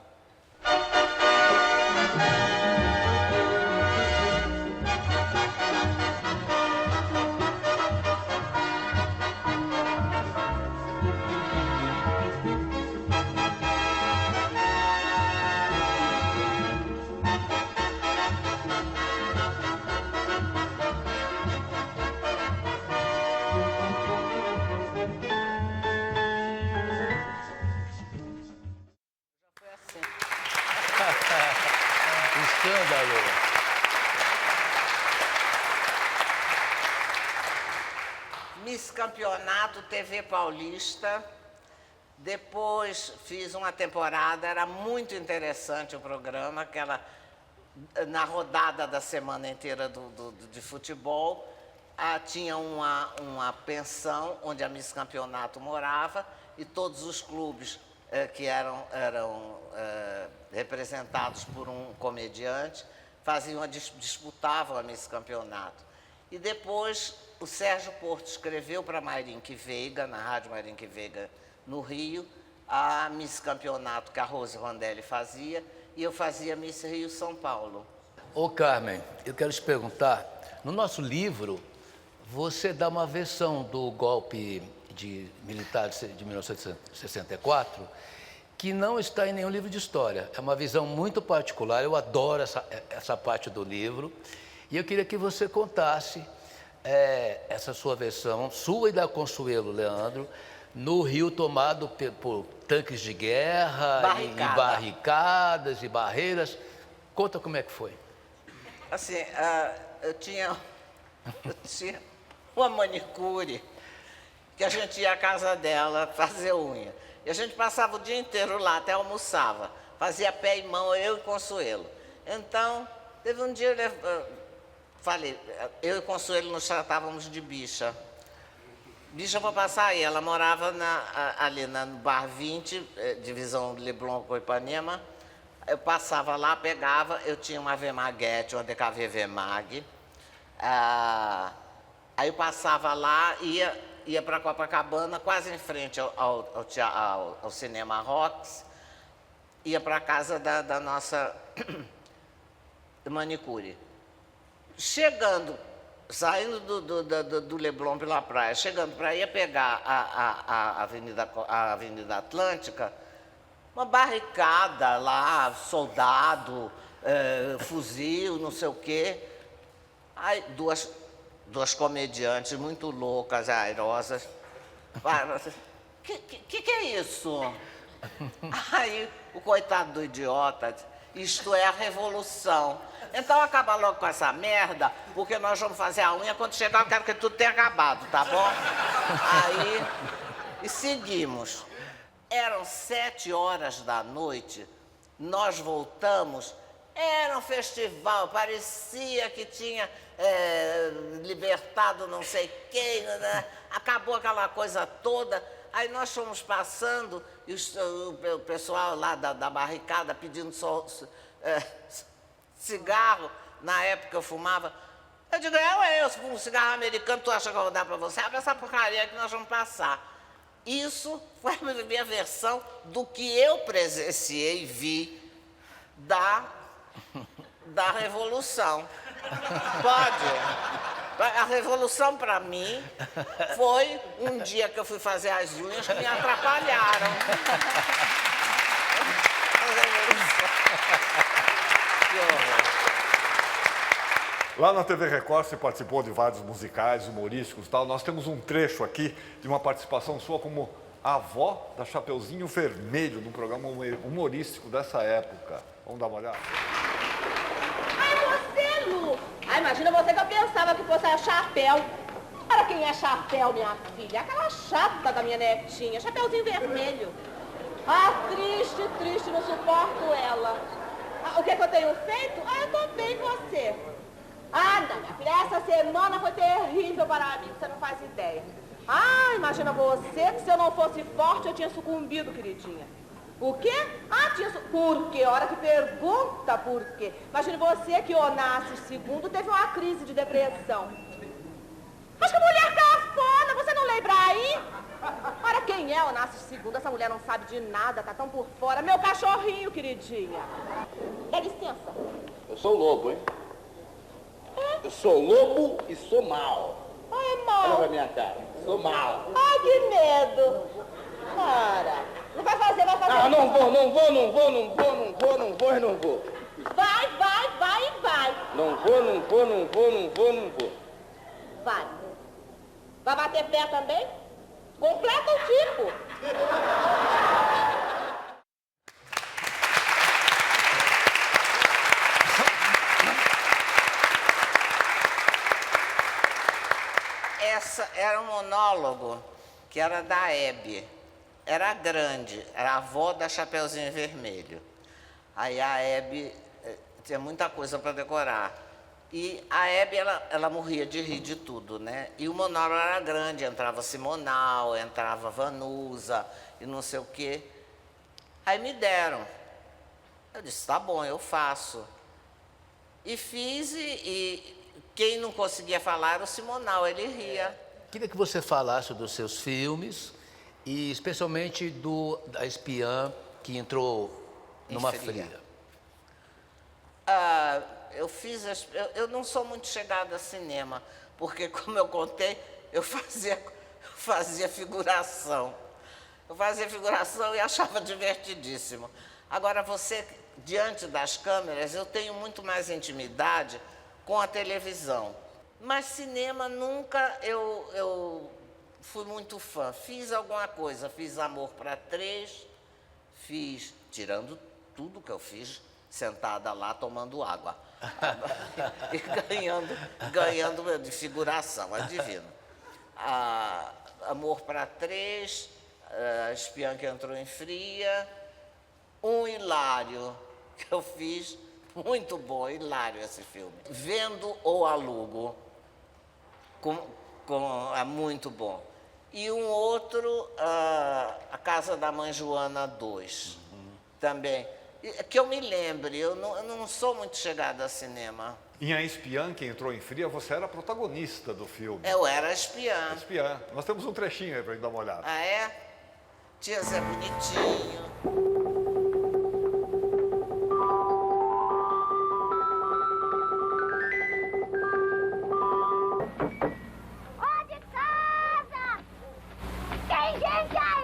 Escândalo. Miss Campeonato TV Paulista. Depois fiz uma temporada, era muito interessante o programa, na rodada da semana inteira de futebol, tinha uma pensão onde a Miss Campeonato morava e todos os clubes que eram representados por um comediante disputavam a Miss Campeonato. E depois o Sérgio Porto escreveu para Mairinque Veiga, na Rádio Mairinque Veiga, no Rio, a Miss Campeonato que a Rose Rondelli fazia, e eu fazia Miss Rio São Paulo. Ô Carmen, eu quero te perguntar, no nosso livro, você dá uma versão do golpe militar de 1964, que não está em nenhum livro de história. É uma visão muito particular, eu adoro essa parte do livro, e eu queria que você contasse essa sua versão, sua e da Consuelo Leandro, no Rio tomado por tanques de guerra, e barricadas e barreiras. Conta como é que foi. Assim, eu tinha uma manicure, que a gente ia à casa dela fazer unha. E a gente passava o dia inteiro lá, até almoçava. Fazia pé e mão, eu e Consuelo. Então, teve um dia, falei, eu e Consuelo nos tratávamos de bicha. Bicha, eu vou passar aí. Ela morava ali no Bar 20, divisão Leblon com Ipanema. Eu passava lá, pegava, eu tinha uma Vemaguete, uma DKV Vemag. Aí eu passava lá, ia para Copacabana, quase em frente ao Cinema Rox, ia para a casa da nossa manicure. Saindo do Leblon pela praia, chegando para ir pegar a Avenida Atlântica, uma barricada lá, soldado, fuzil, não sei o quê. Aí duas comediantes muito loucas, airosas, falaram assim, que é isso? Aí o coitado do idiota, isto é a revolução. Então acaba logo com essa merda, porque nós vamos fazer a unha, quando chegar eu quero que tudo tenha acabado, tá bom? Aí, e seguimos. Eram 7h da noite, nós voltamos, era um festival, parecia que tinha libertado não sei quem, né? Acabou aquela coisa toda. Aí nós fomos passando e o pessoal lá da barricada pedindo cigarro. Na época eu fumava. Eu digo, eu fumo um cigarro americano, tu acha que eu vou dar pra você? Abre essa porcaria que nós vamos passar. Isso foi a minha versão do que eu presenciei e vi da Revolução. Pode? A Revolução, para mim, foi um dia que eu fui fazer as unhas que me atrapalharam. Que horror. Lá na TV Record você participou de vários musicais, humorísticos e tal. Nós temos um trecho aqui de uma participação sua como a avó da Chapeuzinho Vermelho, num programa humorístico dessa época. Vamos dar uma olhada? Ai, você, Lu! Ai, imagina você que eu pensava que fosse a Chapéu. Para quem é Chapéu, minha filha? Aquela chata da minha netinha, Chapeuzinho Vermelho. Ah, triste, triste, não suporto ela. Ah, o que eu tenho feito? Ah, eu tô bem com você. Ah, não, minha filha, essa semana foi terrível para mim, você não faz ideia. Ah, imagina você que se eu não fosse forte eu tinha sucumbido, queridinha. O quê? Ah, tinha Por quê? Hora que pergunta por quê. Imagine você que Onassis II teve uma crise de depressão. Mas que mulher cafona, você não lembra aí? Ora, quem é Onassis II? Essa mulher não sabe de nada, tá tão por fora. Meu cachorrinho, queridinha. Dá licença. Eu sou lobo, hein? Eu sou lobo e sou mau. Ai, mal. Olha pra minha cara. Sou mau. Ai, que medo. Para. Não vai fazer, vai fazer. Ah, não vou. Vai. Não vou. Vai. Vai bater pé também? Completa o tipo. Essa era um monólogo que era da Hebe. Era grande, era a avó da Chapeuzinho Vermelho. Aí a Hebe tinha muita coisa para decorar. E a Hebe, ela morria de rir de tudo, né? E o monólogo era grande, entrava Simonal, entrava Vanusa e não sei o quê. Aí me deram. Eu disse, tá bom, eu faço. E fiz e quem não conseguia falar era o Simonal, ele ria. Queria que você falasse dos seus filmes e especialmente da espiã que entrou numa fria. Eu não sou muito chegada a cinema, porque, como eu contei, eu fazia figuração. Eu fazia figuração e achava divertidíssimo. Agora, você, diante das câmeras, eu tenho muito mais intimidade com a televisão. Mas cinema nunca eu fui muito fã. Fiz alguma coisa, fiz Amor para Três, fiz, tirando tudo que eu fiz, sentada lá tomando água. E ganhando de figuração, é divino. Amor para Três, a Espiã que Entrou em Fria, um hilário que eu fiz, muito bom, hilário esse filme. Vendo ou Alugo, é muito bom. E um outro, A Casa da Mãe Joana 2, também. Que eu me lembre, eu não sou muito chegada a cinema. Em A Espiã que Entrou em Fria, você era a protagonista do filme. Eu era a espiã. Espiã. Nós temos um trechinho aí pra gente dar uma olhada. Ah, é? Tia Zé Bonitinho. Ó de casa! Tem gente aí!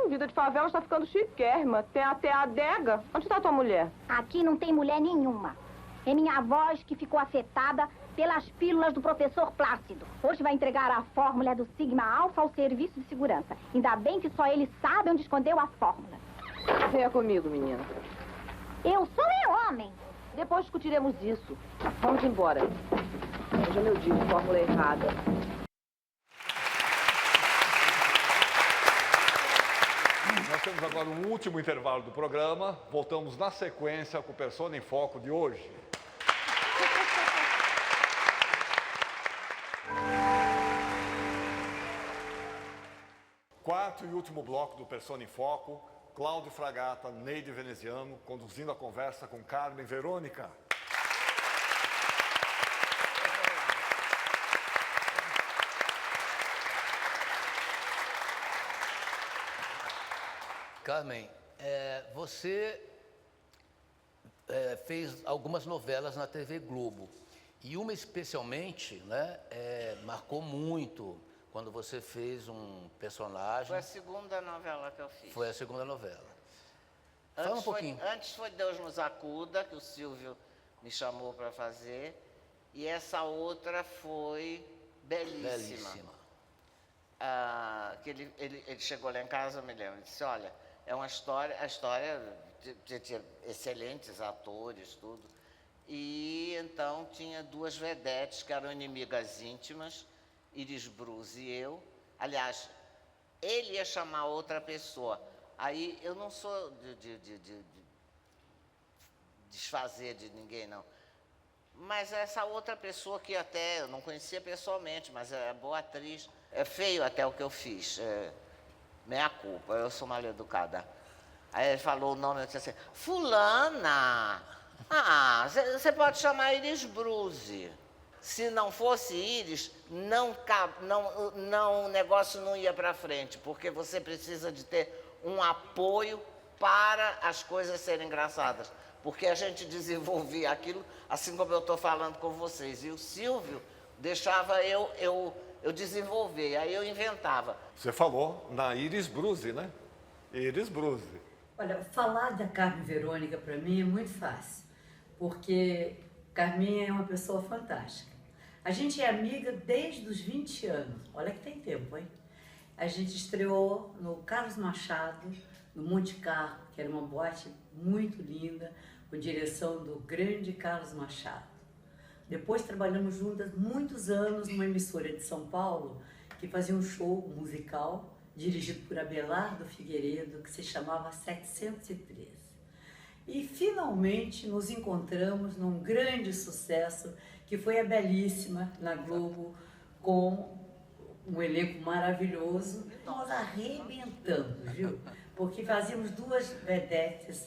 Vida de favela está ficando chiquérrima. Tem até a adega. Onde está tua mulher? Aqui não tem mulher nenhuma. É minha voz que ficou afetada pelas pílulas do professor Plácido. Hoje vai entregar a fórmula do Sigma Alfa ao serviço de segurança. Ainda bem que só ele sabe onde escondeu a fórmula. Venha comigo, menina. Eu sou homem. Depois discutiremos isso. Vamos embora. Hoje é meu dia de fórmula errada. Nós temos agora um último intervalo do programa. Voltamos na sequência com o Persona em Foco de hoje. Quarto e último bloco do Persona em Foco. Cláudio Fragata, Neide Veneziano, conduzindo a conversa com Carmen Verônica. Carmen, você fez algumas novelas na TV Globo. E uma especialmente, né, marcou muito quando você fez um personagem. Foi a segunda novela que eu fiz. Foi a segunda novela. Fala um pouquinho. Antes foi Deus nos acuda, que o Silvio me chamou para fazer. E essa outra foi belíssima. Que ele chegou lá em casa, eu me lembro, ele disse, olha, é uma história, a história tinha excelentes atores, tudo. E então tinha duas vedetes que eram inimigas íntimas, Iris Bruce e eu. Aliás, ele ia chamar outra pessoa. Aí eu não sou de desfazer de ninguém, não. Mas essa outra pessoa que até eu não conhecia pessoalmente, mas é boa atriz. É feio até o que eu fiz. Meia culpa, eu sou mal educada. Aí ele falou o nome, eu disse assim, fulana! Você pode chamar Iris Bruce. Se não fosse Iris, o negócio não ia para frente, porque você precisa de ter um apoio para as coisas serem engraçadas. Porque a gente desenvolvia aquilo, assim como eu estou falando com vocês. E o Silvio deixava eu desenvolver, aí eu inventava. Você falou na Iris Bruce, né? Iris Bruce. Olha, falar da Carmen Verônica para mim é muito fácil, porque Carminha é uma pessoa fantástica. A gente é amiga desde os 20 anos, olha que tem tempo, hein? A gente estreou no Carlos Machado, no Monte Carlo, que era uma boate muito linda, com direção do grande Carlos Machado. Depois trabalhamos juntas muitos anos numa emissora de São Paulo, que fazia um show musical, dirigido por Abelardo Figueiredo, que se chamava 713. E finalmente nos encontramos num grande sucesso, que foi a Belíssima, na Globo, com um elenco maravilhoso. Nós arrebentamos, viu? Porque fazíamos duas vedetes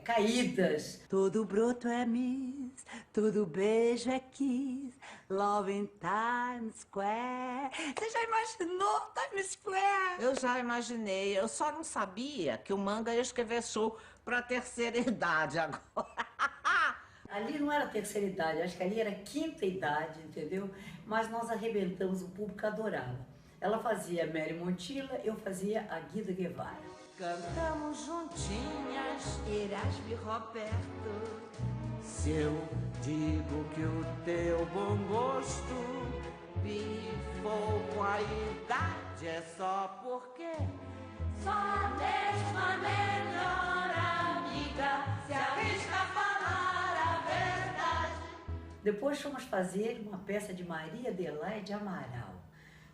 caídas. Todo broto é Miss, todo beijo é Kiss, Love in Times Square. Você já imaginou Times Square? Eu já imaginei, eu só não sabia que o Manga ia escrever show para terceira idade agora. Ali não era terceira idade, acho que ali era quinta idade, entendeu? Mas nós arrebentamos, o público adorava. Ela fazia Mary Montilla, eu fazia a Guida Guevara. Cantamos juntinhas, Erasmo e Roberto. Se eu digo que o teu bom gosto bifou com a idade, é só porque só a mesma melhor amiga se arrisca a falar a verdade. Depois fomos fazer uma peça de Maria Adelaide Amaral.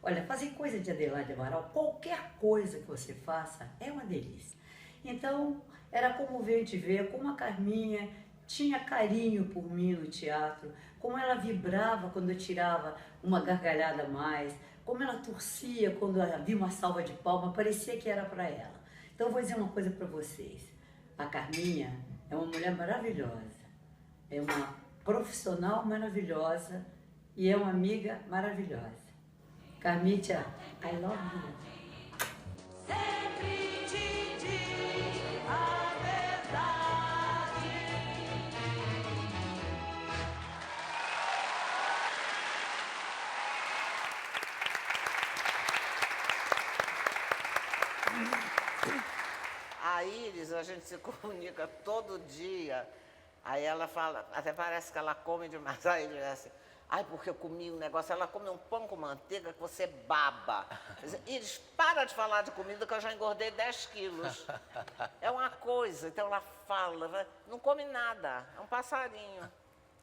Olha, fazer coisa de Adelaide Amaral, qualquer coisa que você faça, é uma delícia. Então, era comovente ver como a Carminha tinha carinho por mim no teatro, como ela vibrava quando eu tirava uma gargalhada a mais, como ela torcia quando havia uma salva de palmas, parecia que era para ela. Então, eu vou dizer uma coisa para vocês. A Carminha é uma mulher maravilhosa, é uma profissional maravilhosa e é uma amiga maravilhosa. Carmítia, I love you. Sempre te digo a verdade. A Iris, a gente se comunica todo dia. Aí ela fala, até parece que ela come demais. Aí ele diz assim, ai, porque eu comi um negócio, ela come um pão com manteiga que você baba. Iris, para de falar de comida que eu já engordei 10 quilos. É uma coisa, então ela fala, não come nada, é um passarinho.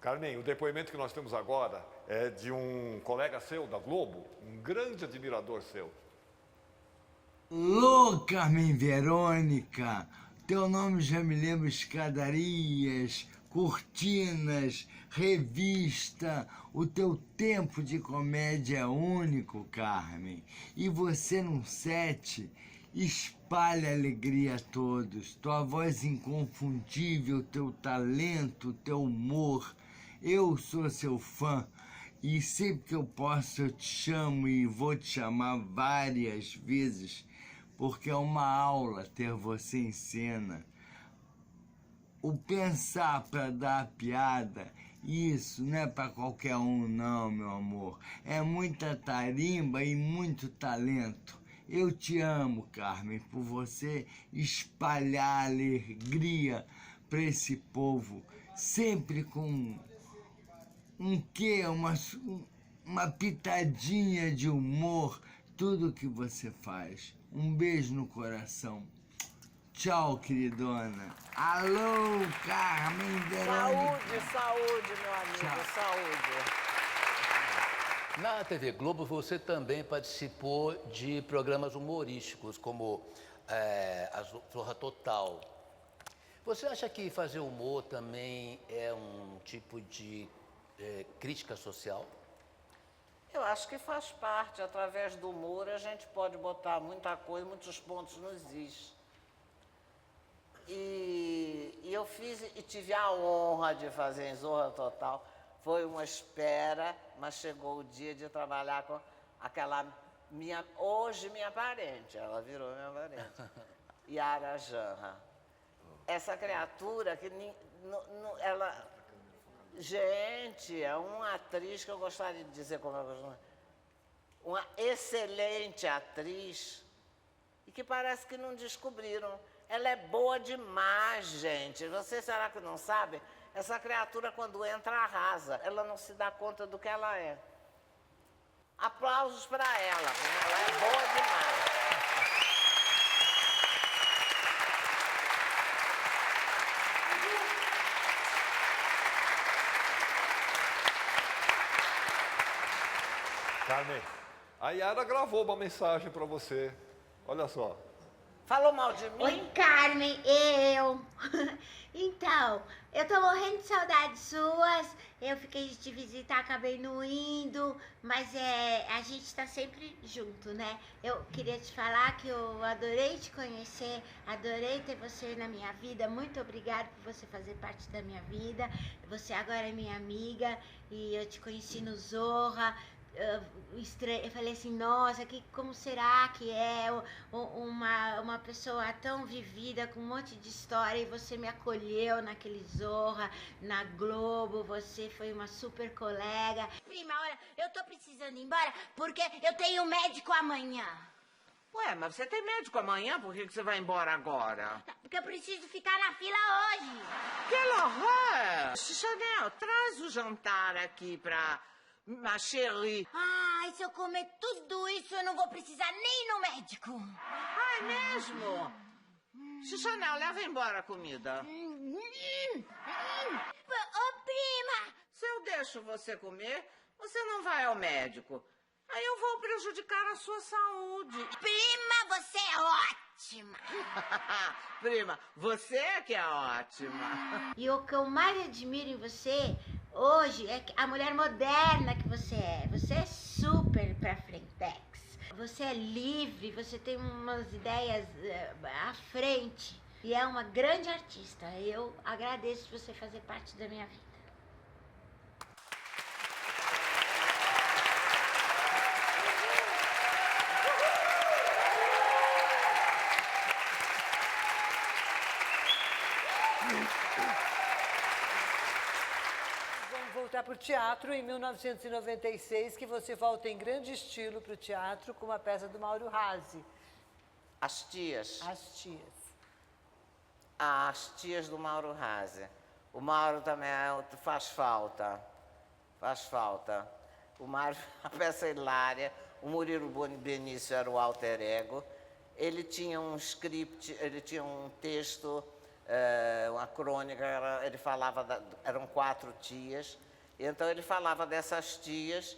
Carmen, o depoimento que nós temos agora é de um colega seu da Globo, um grande admirador seu. Lô, Carmen Verônica, teu nome já me lembra escadarias, cortinas, revista. O teu tempo de comédia é único, Carmen. E você num set espalha alegria a todos. Tua voz inconfundível, teu talento, teu humor. Eu sou seu fã e sempre que eu posso eu te chamo e vou te chamar várias vezes, porque é uma aula ter você em cena. O pensar para dar a piada, isso não é para qualquer um não, meu amor. É muita tarimba e muito talento. Eu te amo, Carmen, por você espalhar alegria para esse povo, sempre com um quê, uma pitadinha de humor, tudo que você faz. Um beijo no coração. Tchau, queridona. Alô, Carmen Verônica. Saúde, meu amigo, Tchau. saúde. Na TV Globo, você também participou de programas humorísticos, como a Zorra Total. Você acha que fazer humor também é um tipo de crítica social? Eu acho que faz parte. Através do humor, a gente pode botar muita coisa, muitos pontos nos is. E eu fiz e tive a honra de fazer em Zorra Total. Foi uma espera, mas chegou o dia de trabalhar com aquela hoje minha parente, ela virou minha parente, Yara Janra. Essa criatura que ela... Gente, é uma atriz que eu gostaria de dizer como é uma excelente atriz e que parece que não descobriram. Ela é boa demais, gente. Você será que não sabe? Essa criatura, quando entra, arrasa. Ela não se dá conta do que ela é. Aplausos para ela, porque ela é boa demais. Carmen, a Yara gravou uma mensagem para você. Olha só. Falou mal de mim? Oi, Carmen, eu. Então, eu tô morrendo de saudades suas. Eu fiquei de te visitar, acabei não indo, mas a gente tá sempre junto, né? Eu queria te falar que eu adorei te conhecer, adorei ter você na minha vida. Muito obrigada por você fazer parte da minha vida. Você agora é minha amiga e eu te conheci no Zorra. Eu falei assim, nossa, como será que é uma pessoa tão vivida, com um monte de história, e você me acolheu naquele Zorra, na Globo, você foi uma super colega. Prima, olha, eu tô precisando ir embora porque eu tenho médico amanhã. Ué, mas você tem médico amanhã? Por que você vai embora agora? Porque eu preciso ficar na fila hoje. Que horror! Chanel, traz o jantar aqui pra... Ma chérie. Ai, se eu comer tudo isso, eu não vou precisar nem ir no médico. Ah, é mesmo? Chanel, leva embora a comida. Ô, prima! Se eu deixo você comer, você não vai ao médico. Aí eu vou prejudicar a sua saúde. Prima, você é ótima. Prima, você é que é ótima. E o que eu mais admiro em você... hoje é a mulher moderna que você é. Você é super pra frentex. Você é livre, você tem umas ideias à frente. E é uma grande artista. Eu agradeço você fazer parte da minha vida. Voltar para o teatro em 1996, que você volta em grande estilo para o teatro com uma peça do Mauro Razzi. As Tias. As Tias. As Tias do Mauro Razzi. O Mauro também faz falta. Faz falta. O Mauro, a peça é hilária. O Murilo Benício era o alter ego. Ele tinha um script, ele tinha um texto, uma crônica, ele falava, eram 4 tias. Então ele falava dessas tias,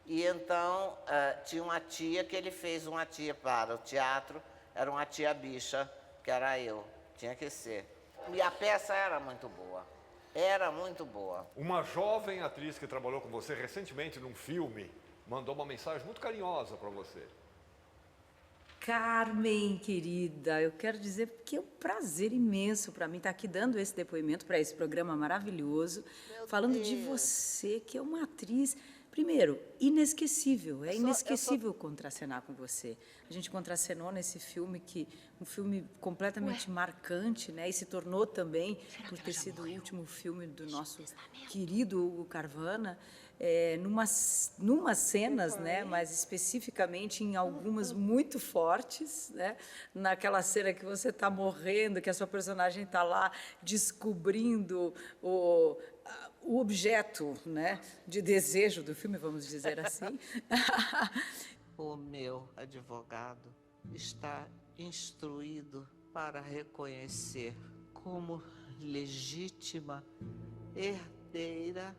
e então tinha uma tia que ele fez uma tia para o teatro, era uma tia bicha, que era eu, tinha que ser. E a peça era muito boa, era muito boa. Uma jovem atriz que trabalhou com você recentemente num filme mandou uma mensagem muito carinhosa para você. Carmen, querida, eu quero dizer que é um prazer imenso para mim estar aqui dando esse depoimento para esse programa maravilhoso, falando de você, que é uma atriz, primeiro, inesquecível. É inesquecível contracenar com você. A gente contracenou nesse filme, um filme completamente marcante, né? E se tornou também, por ter sido o último filme do nosso querido Hugo Carvana, numas cenas, né, mas especificamente em algumas muito fortes, né, naquela cena que você está morrendo, que a sua personagem está lá descobrindo o objeto, né, de desejo do filme, vamos dizer assim. O meu advogado está instruído para reconhecer como legítima herdeira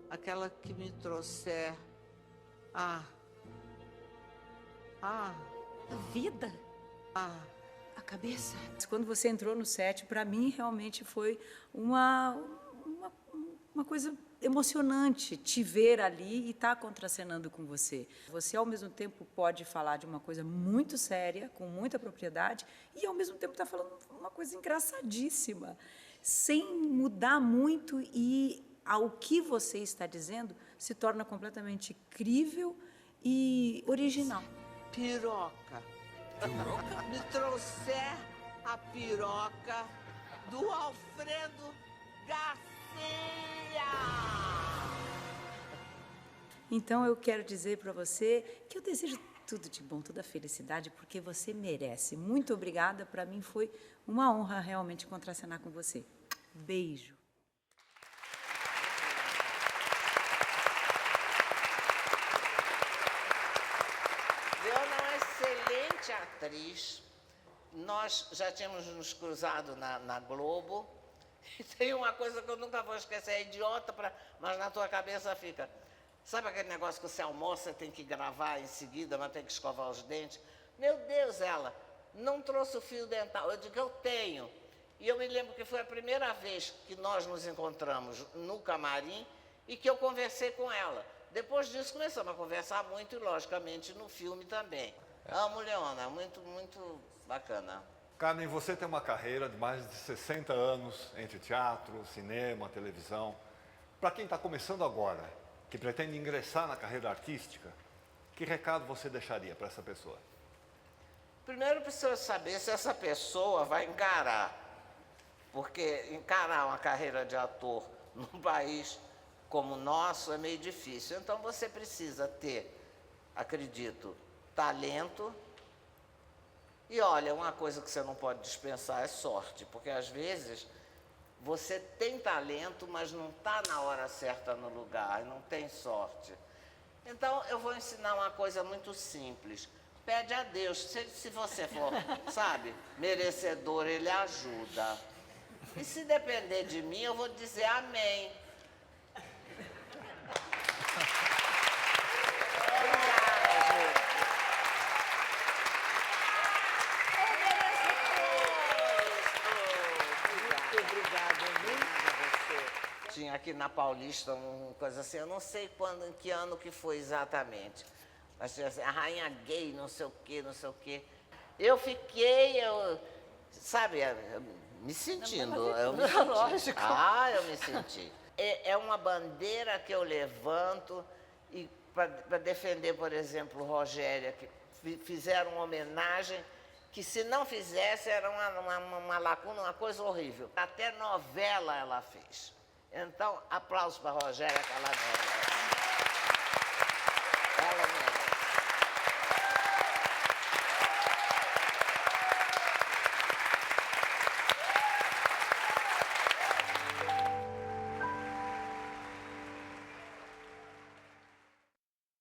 aquela que me trouxer a vida, a cabeça. Quando você entrou no set, para mim realmente foi uma coisa emocionante te ver ali e estar contracenando com você. Você, ao mesmo tempo, pode falar de uma coisa muito séria, com muita propriedade, e, ao mesmo tempo, está falando uma coisa engraçadíssima, sem mudar muito, e ao que você está dizendo se torna completamente crível e original. Piroca. Me trouxer a piroca do Alfredo Garcia. Então eu quero dizer para você que eu desejo tudo de bom, toda a felicidade, porque você merece. Muito obrigada, para mim foi uma honra realmente contracenar com você. Beijo. Leona é uma excelente atriz. Nós já tínhamos nos cruzado na Globo. E tem uma coisa que eu nunca vou esquecer, é idiota, mas na tua cabeça fica. Sabe aquele negócio que você almoça, tem que gravar em seguida, mas tem que escovar os dentes? Meu Deus, ela não trouxe o fio dental. Eu digo, eu tenho. E eu me lembro que foi a primeira vez que nós nos encontramos no camarim e que eu conversei com ela. Depois disso, começamos a conversar muito e, logicamente, no filme também. Amo Leona, muito, muito bacana. Carmen, você tem uma carreira de mais de 60 anos entre teatro, cinema, televisão. Para quem está começando agora, que pretende ingressar na carreira artística, que recado você deixaria para essa pessoa? Primeiro precisa saber se essa pessoa vai encarar. Porque encarar uma carreira de ator num país como o nosso é meio difícil. Então você precisa ter, acredito, talento. E olha, uma coisa que você não pode dispensar é sorte, porque às vezes você tem talento, mas não está na hora certa no lugar, não tem sorte. Então eu vou ensinar uma coisa muito simples. Pede a Deus, se você for, sabe, merecedor, Ele ajuda. E se depender de mim, eu vou dizer amém. Tinha aqui na Paulista uma coisa assim, eu não sei quando, em que ano que foi exatamente. Mas tinha assim, a rainha gay, não sei o quê, não sei o quê. Eu fiquei, sabe, me sentindo. Eu me senti. Lógico. Eu me senti. É uma bandeira que eu levanto e para defender, por exemplo, Rogéria, que fizeram uma homenagem que se não fizesse era uma lacuna, uma coisa horrível. Até novela ela fez. Então, aplausos para a Rogéria, que ela merece. Ela merece.